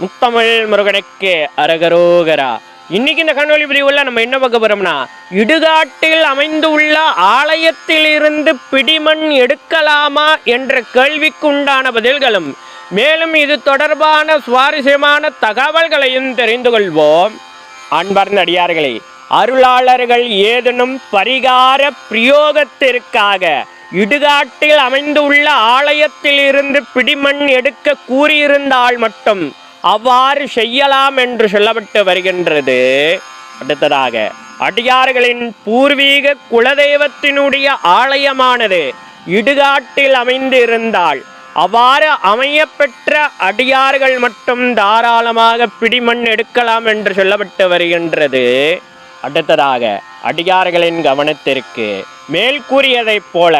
முத்தமிழ் முருகனுக்கு அரகரோகரா. இன்னைக்கு இந்த காணொளி பதிவுல நம்ம என்ன பார்க்க போறோம்னா, இடுகாட்டில் அமைந்துள்ள ஆலயத்தில் இருந்து பிடிமண் எடுக்கலாமா என்ற கேள்விக்கு உண்டான பதில்களும், மேலும் இது தொடர்பான சுவாரஸ்யமான தகவல்களையும் தெரிந்து கொள்வோம். அன்பார்ந்த அடியார்களே, அருளாளர்கள் ஏதேனும் பரிகார பிரயோகத்திற்காக இடுகாட்டில் அமைந்துள்ள ஆலயத்தில் இருந்து பிடிமண் எடுக்க கூறியிருந்தால் மட்டும் அவ்வாறு செய்யலாம் என்று சொல்லப்பட்டு வருகின்றது. அடுத்ததாக, அடியார்களின் பூர்வீக குலதெய்வத்தினுடைய ஆலயமானது இடுகாட்டில் அமைந்து இருந்தால் அவ்வாறு அமையப்பெற்ற அடியார்கள் மட்டும் தாராளமாக பிடிமண் எடுக்கலாம் என்று சொல்லப்பட்டு வருகின்றது. அடுத்ததாக, அடியார்களின் கவனத்திற்கு, மேல் கூறியதைப் போல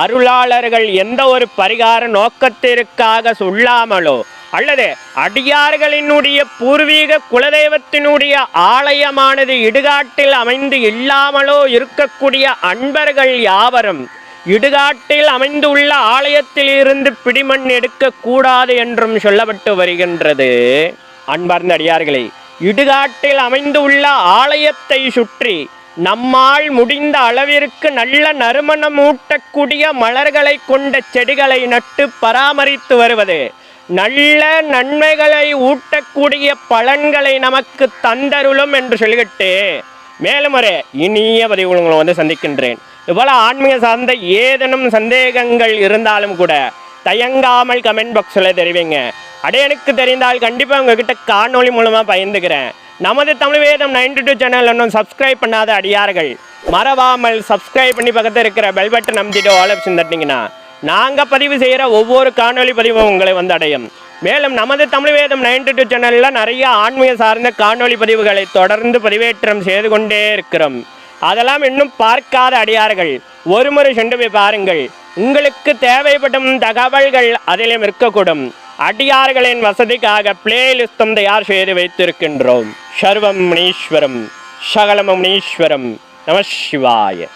அருளாளர்கள் எந்த ஒரு பரிகார நோக்கத்திற்காக சொல்லாமலோ அல்லது அடியார்களினுடைய பூர்வீக குலதெய்வத்தினுடைய ஆலயமானது இடுகாட்டில் அமைந்து இல்லாமலோ இருக்கக்கூடிய அன்பர்கள் யாவரும் இடுகாட்டில் அமைந்துள்ள ஆலயத்தில் இருந்து பிடிமண் எடுக்கக்கூடாது என்றும் சொல்லப்பட்டு வருகின்றது. அன்பார்ந்த அடியார்களே, இடுகாட்டில் அமைந்துள்ள ஆலயத்தை சுற்றி நம்மால் முடிந்த அளவிற்கு நல்ல நறுமணம் ஊட்டக்கூடிய மலர்களை கொண்ட செடிகளை நட்டு பராமரித்து வருவது நல்ல நன்மைகளை ஊட்டக்கூடிய பலன்களை நமக்கு தந்தருளும் என்று சொல்லிக்கிட்டு மேலும் ஒரு இனிய பதிவு உங்களை சந்திக்கின்றேன். இதுபோல ஆன்மீக சார்ந்த ஏதேனும் சந்தேகங்கள் இருந்தாலும் கூட தயங்காமல் கமெண்ட் பாக்ஸில் தெரிவிங்க. எனக்கு தெரிந்தால் கண்டிப்பாக உங்ககிட்ட காணொளி மூலமாக பகிர்ந்துக்கிறேன். நமது தமிழ் வேதம் 92 சேனல் இன்னும் சப்ஸ்கிரைப் பண்ணாத அடியார்கள் மறவாமல் சப்ஸ்கிரைப் பண்ணி பக்கத்தில் இருக்கிற பெல் பட்டன் அமுத்திட்டு ஆல் ஆப்ஷன் தட்டிங்கன்னா நாங்கள் பதிவு செய்கிற ஒவ்வொரு காணொளி பதிவும் உங்களை வந்து அடையும். மேலும் நமது தமிழ் வேதம் 92 சேனலில் நிறைய ஆன்மீக சார்ந்த காணொளி பதிவுகளை தொடர்ந்து பதிவேற்றம் செய்து கொண்டே இருக்கிறோம். அதெல்லாம் இன்னும் பார்க்காத அடியார்கள் ஒரு முறை சென்று போய் பாருங்கள். உங்களுக்கு தேவைப்படும் தகவல்கள் அதிலும் இருக்கக்கூடும். அடியார்களின் வசதிக்காக பிளேலிஸ்டும் தயார் செய்து வைத்திருக்கின்றோம். சர்வம் முனீஸ்வரம், சகலம் முனீஸ்வரம். நம சிவாய.